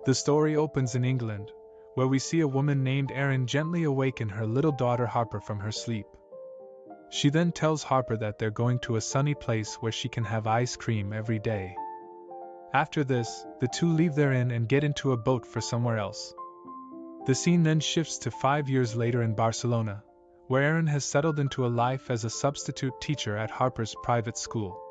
The story opens in England, where we see a woman named Erin gently awaken her little daughter Harper from her sleep. She then tells Harper that they're going to a sunny place where she can have ice cream every day. After this, the two leave their inn and get into a boat for somewhere else. The scene then shifts to 5 years later in Barcelona, where Erin has settled into a life as a substitute teacher at Harper's private school.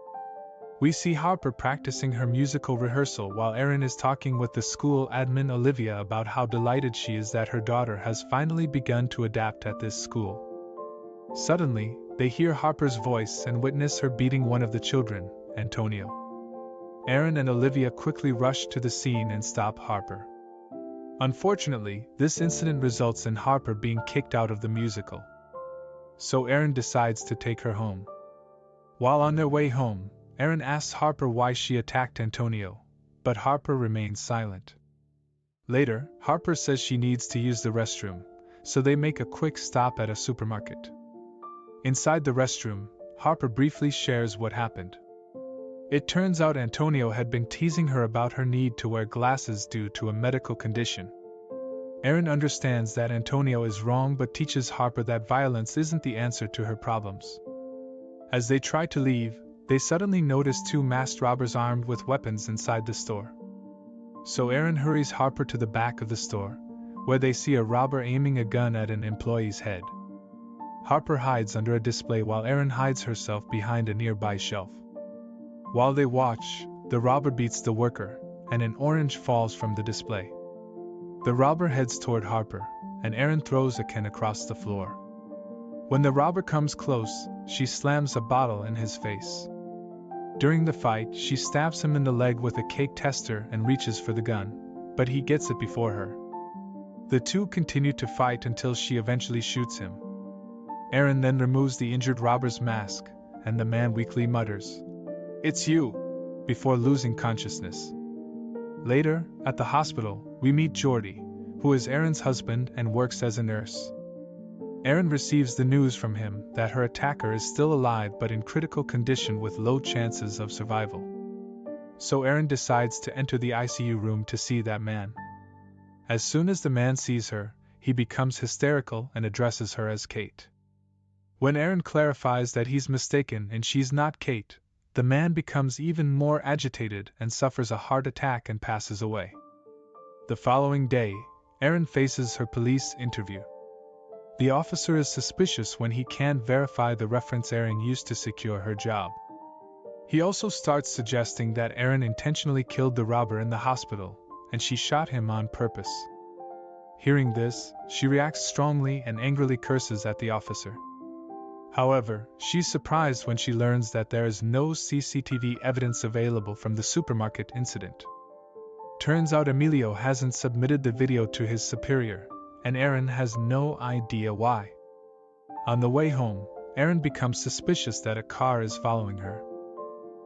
We see Harper practicing her musical rehearsal while Erin is talking with the school admin Olivia about how delighted she is that her daughter has finally begun to adapt at this school. Suddenly, they hear Harper's voice and witness her beating one of the children, Antonio. Erin and Olivia quickly rush to the scene and stop Harper. Unfortunately, this incident results in Harper being kicked out of the musical. So Erin decides to take her home. While on their way home, Erin asks Harper why she attacked Antonio, but Harper remains silent. Later, Harper says she needs to use the restroom, so they make a quick stop at a supermarket. Inside the restroom, Harper briefly shares what happened. It turns out Antonio had been teasing her about her need to wear glasses due to a medical condition. Erin understands that Antonio is wrong but teaches Harper that violence isn't the answer to her problems. As they try to leave, they suddenly notice two masked robbers armed with weapons inside the store. So Erin hurries Harper to the back of the store, where they see a robber aiming a gun at an employee's head. Harper hides under a display while Erin hides herself behind a nearby shelf. While they watch, the robber beats the worker, and an orange falls from the display. The robber heads toward Harper, and Erin throws a can across the floor. When the robber comes close, she slams a bottle in his face. During the fight, she stabs him in the leg with a cake tester and reaches for the gun, but he gets it before her. The two continue to fight until she eventually shoots him. Erin then removes the injured robber's mask, and the man weakly mutters, "It's you," before losing consciousness. Later, at the hospital, we meet Jordy, who is Erin's husband and works as a nurse. Erin receives the news from him that her attacker is still alive but in critical condition with low chances of survival. So Erin decides to enter the ICU room to see that man. As soon as the man sees her, he becomes hysterical and addresses her as Kate. When Erin clarifies that he's mistaken and she's not Kate, the man becomes even more agitated and suffers a heart attack and passes away. The following day, Erin faces her police interview. The officer is suspicious when he can't verify the reference Erin used to secure her job. He also starts suggesting that Erin intentionally killed the robber in the hospital, and she shot him on purpose. Hearing this, she reacts strongly and angrily curses at the officer. However, she's surprised when she learns that there is no CCTV evidence available from the supermarket incident. Turns out Emilio hasn't submitted the video to his superior, and Erin has no idea why. On the way home, Erin becomes suspicious that a car is following her.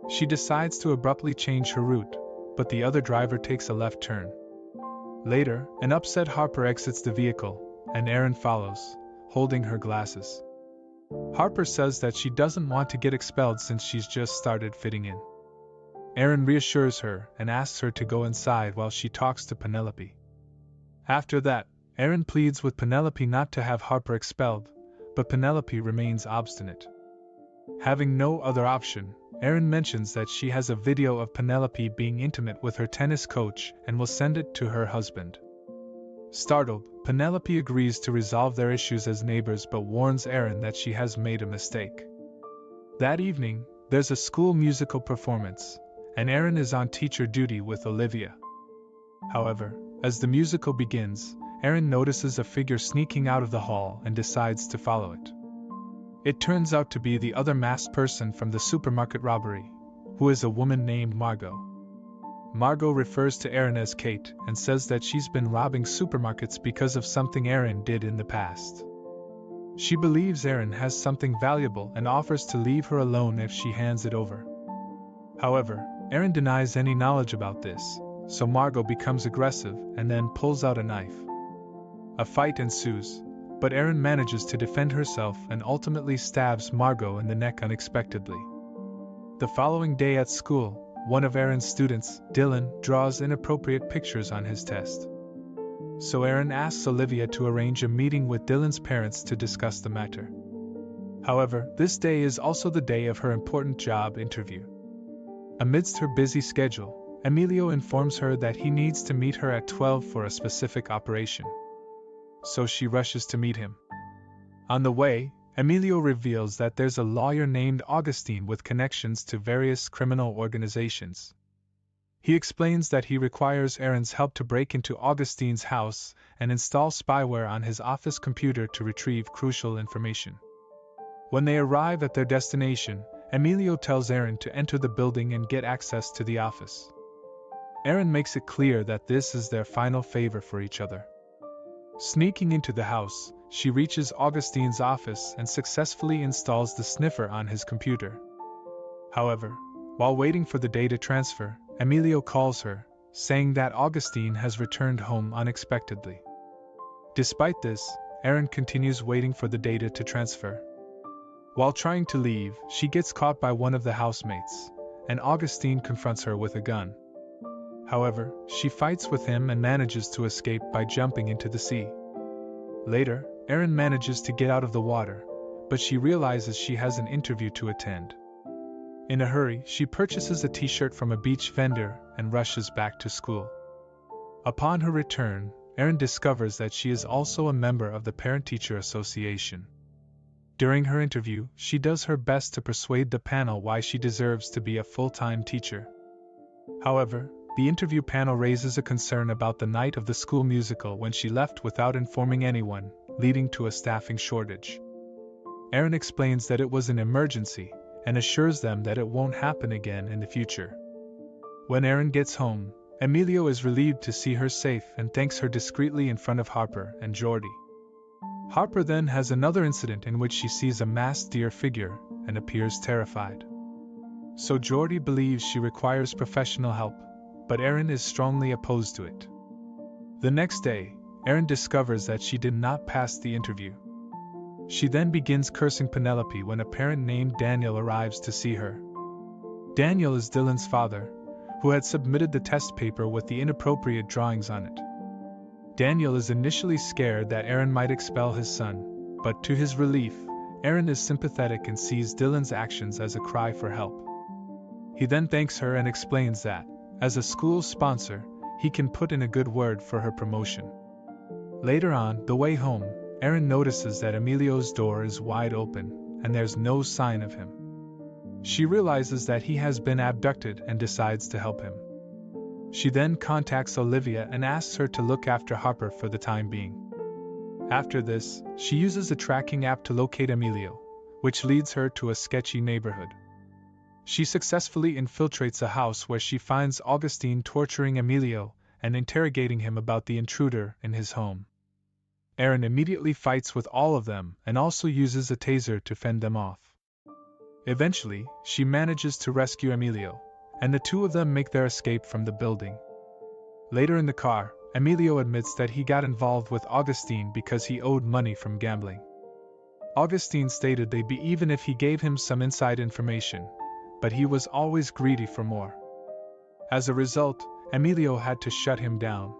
She decides to abruptly change her route, but the other driver takes a left turn. Later, an upset Harper exits the vehicle, and Erin follows, holding her glasses. Harper says that she doesn't want to get expelled since she's just started fitting in. Erin reassures her and asks her to go inside while she talks to Penelope. After that, Erin pleads with Penelope not to have Harper expelled, but Penelope remains obstinate. Having no other option, Erin mentions that she has a video of Penelope being intimate with her tennis coach and will send it to her husband. Startled, Penelope agrees to resolve their issues as neighbors but warns Erin that she has made a mistake. That evening, there's a school musical performance, and Erin is on teacher duty with Olivia. However, as the musical begins, Erin notices a figure sneaking out of the hall and decides to follow it. It turns out to be the other masked person from the supermarket robbery, who is a woman named Margot. Margot refers to Erin as Kate and says that she's been robbing supermarkets because of something Erin did in the past. She believes Erin has something valuable and offers to leave her alone if she hands it over. However, Erin denies any knowledge about this, so Margot becomes aggressive and then pulls out a knife. A fight ensues, but Erin manages to defend herself and ultimately stabs Margot in the neck unexpectedly. The following day at school, one of Erin's students, Dylan, draws inappropriate pictures on his test. So Erin asks Olivia to arrange a meeting with Dylan's parents to discuss the matter. However, this day is also the day of her important job interview. Amidst her busy schedule, Emilio informs her that he needs to meet her at 12 for a specific operation. So she rushes to meet him. On the way, Emilio reveals that there's a lawyer named Augustine with connections to various criminal organizations. He explains that he requires Erin's help to break into Augustine's house and install spyware on his office computer to retrieve crucial information. When they arrive at their destination, Emilio tells Erin to enter the building and get access to the office. Erin makes it clear that this is their final favor for each other. Sneaking into the house, she reaches Augustine's office and successfully installs the sniffer on his computer. However, while waiting for the data transfer, Emilio calls her, saying that Augustine has returned home unexpectedly. Despite this, Erin continues waiting for the data to transfer. While trying to leave, she gets caught by one of the housemates, and Augustine confronts her with a gun. However, she fights with him and manages to escape by jumping into the sea. Later, Erin manages to get out of the water, but she realizes she has an interview to attend. In a hurry, she purchases a t-shirt from a beach vendor and rushes back to school. Upon her return, Erin discovers that she is also a member of the Parent-Teacher Association. During her interview, she does her best to persuade the panel why she deserves to be a full-time teacher. However, the interview panel raises a concern about the night of the school musical when she left without informing anyone, leading to a staffing shortage. Erin explains that it was an emergency, and assures them that it won't happen again in the future. When Erin gets home, Emilio is relieved to see her safe and thanks her discreetly in front of Harper and Jordy. Harper then has another incident in which she sees a masked deer figure and appears terrified. So Jordy believes she requires professional help, but Erin is strongly opposed to it. The next day, Erin discovers that she did not pass the interview. She then begins cursing Penelope when a parent named Daniel arrives to see her. Daniel is Dylan's father, who had submitted the test paper with the inappropriate drawings on it. Daniel is initially scared that Erin might expel his son, but to his relief, Erin is sympathetic and sees Dylan's actions as a cry for help. He then thanks her and explains that, as a school sponsor, he can put in a good word for her promotion. Later on, the way home, Erin notices that Emilio's door is wide open, and there's no sign of him. She realizes that he has been abducted and decides to help him. She then contacts Olivia and asks her to look after Harper for the time being. After this, she uses a tracking app to locate Emilio, which leads her to a sketchy neighborhood. She successfully infiltrates a house where she finds Augustine torturing Emilio and interrogating him about the intruder in his home. Erin immediately fights with all of them and also uses a taser to fend them off. Eventually, she manages to rescue Emilio, and the two of them make their escape from the building. Later in the car, Emilio admits that he got involved with Augustine because he owed money from gambling. Augustine stated they'd be even if he gave him some inside information, but he was always greedy for more. As a result, Emilio had to shut him down.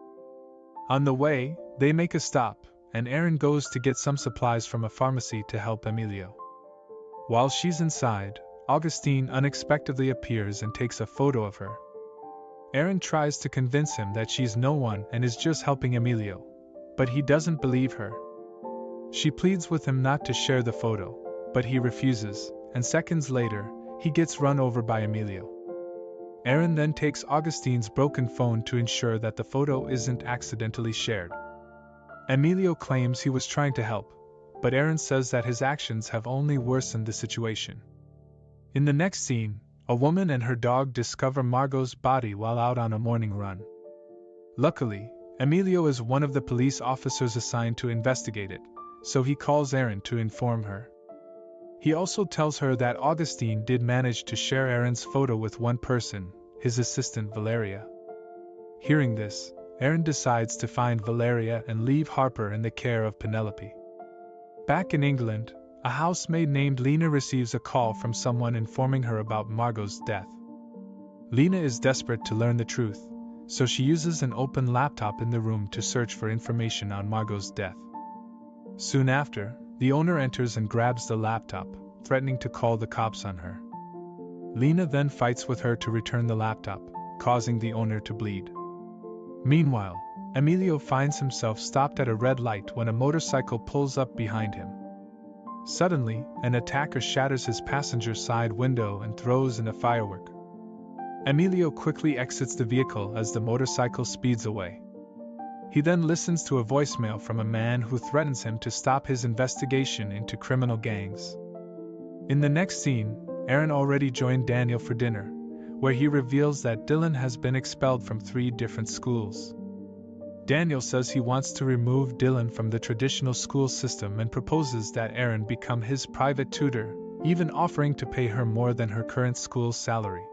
On the way, they make a stop, and Erin goes to get some supplies from a pharmacy to help Emilio. While she's inside, Augustine unexpectedly appears and takes a photo of her. Erin tries to convince him that she's no one and is just helping Emilio, but he doesn't believe her. She pleads with him not to share the photo, but he refuses, and seconds later, he gets run over by Emilio. Erin then takes Augustine's broken phone to ensure that the photo isn't accidentally shared. Emilio claims he was trying to help, but Erin says that his actions have only worsened the situation. In the next scene, a woman and her dog discover Margot's body while out on a morning run. Luckily, Emilio is one of the police officers assigned to investigate it, so he calls Erin to inform her. He also tells her that Augustine did manage to share Erin's photo with one person, his assistant Valeria. Hearing this, Erin decides to find Valeria and leave Harper in the care of Penelope. Back in England, a housemaid named Lena receives a call from someone informing her about Margot's death. Lena is desperate to learn the truth, so she uses an open laptop in the room to search for information on Margot's death. Soon after, the owner enters and grabs the laptop, threatening to call the cops on her. Lena then fights with her to return the laptop, causing the owner to bleed. Meanwhile, Emilio finds himself stopped at a red light when a motorcycle pulls up behind him. Suddenly, an attacker shatters his passenger side window and throws in a firework. Emilio quickly exits the vehicle as the motorcycle speeds away. He then listens to a voicemail from a man who threatens him to stop his investigation into criminal gangs. In the next scene, Erin already joined Daniel for dinner, where he reveals that Dylan has been expelled from 3 different schools. Daniel says he wants to remove Dylan from the traditional school system and proposes that Erin become his private tutor, even offering to pay her more than her current school's salary.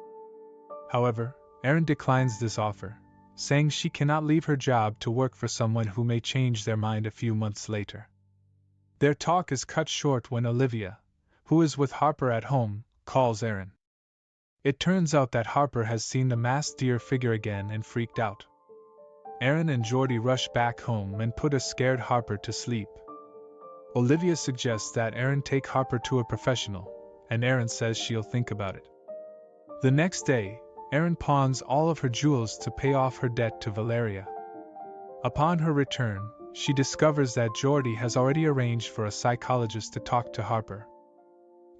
However, Erin declines this offer, saying she cannot leave her job to work for someone who may change their mind a few months later. Their talk is cut short when Olivia, who is with Harper at home, calls Erin. It turns out that Harper has seen the masked deer figure again and freaked out. Erin and Jordy rush back home and put a scared Harper to sleep. Olivia suggests that Erin take Harper to a professional, and Erin says she'll think about it. The next day, Erin pawns all of her jewels to pay off her debt to Valeria. Upon her return, she discovers that Jordy has already arranged for a psychologist to talk to Harper.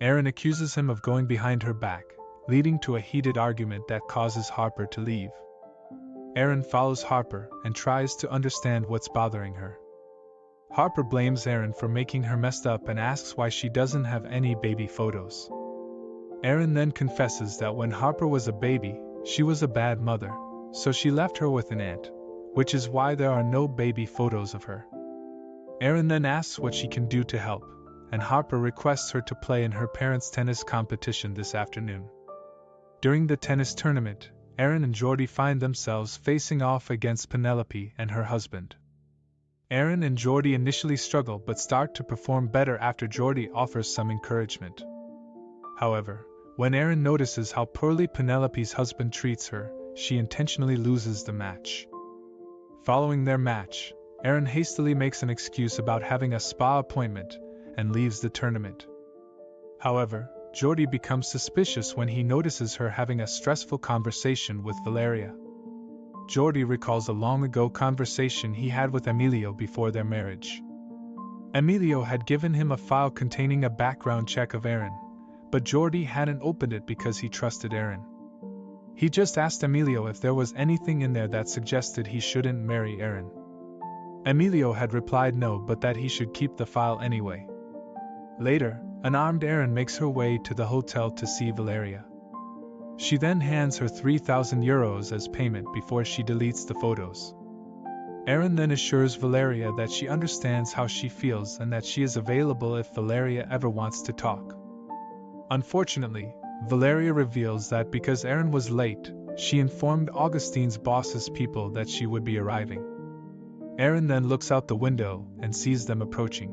Erin accuses him of going behind her back, leading to a heated argument that causes Harper to leave. Erin follows Harper and tries to understand what's bothering her. Harper blames Erin for making her messed up and asks why she doesn't have any baby photos. Erin then confesses that when Harper was a baby, she was a bad mother, so she left her with an aunt, which is why there are no baby photos of her. Erin then asks what she can do to help, and Harper requests her to play in her parents' tennis competition this afternoon. During the tennis tournament, Erin and Jordy find themselves facing off against Penelope and her husband. Erin and Jordy initially struggle but start to perform better after Jordy offers some encouragement. However, when Erin notices how poorly Penelope's husband treats her, she intentionally loses the match. Following their match, Erin hastily makes an excuse about having a spa appointment and leaves the tournament. However, Jordy becomes suspicious when he notices her having a stressful conversation with Valeria. Jordy recalls a long-ago conversation he had with Emilio before their marriage. Emilio had given him a file containing a background check of Erin, but Jordy hadn't opened it because he trusted Erin. He just asked Emilio if there was anything in there that suggested he shouldn't marry Erin. Emilio had replied no, but that he should keep the file anyway. Later, an armed Erin makes her way to the hotel to see Valeria. She then hands her 3,000 euros as payment before she deletes the photos. Erin then assures Valeria that she understands how she feels and that she is available if Valeria ever wants to talk. Unfortunately, Valeria reveals that because Erin was late, she informed Augustine's boss's people that she would be arriving. Erin then looks out the window and sees them approaching.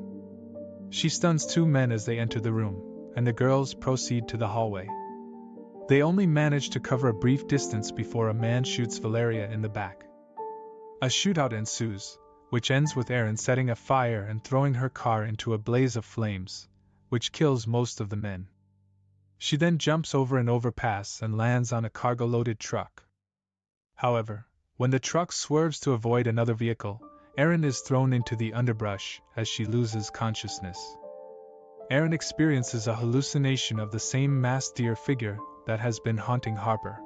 She stuns 2 men as they enter the room, and the girls proceed to the hallway. They only manage to cover a brief distance before a man shoots Valeria in the back. A shootout ensues, which ends with Erin setting a fire and throwing her car into a blaze of flames, which kills most of the men. She then jumps over an overpass and lands on a cargo-loaded truck. However, when the truck swerves to avoid another vehicle, Erin is thrown into the underbrush as she loses consciousness. Erin experiences a hallucination of the same masked deer figure that has been haunting Harper.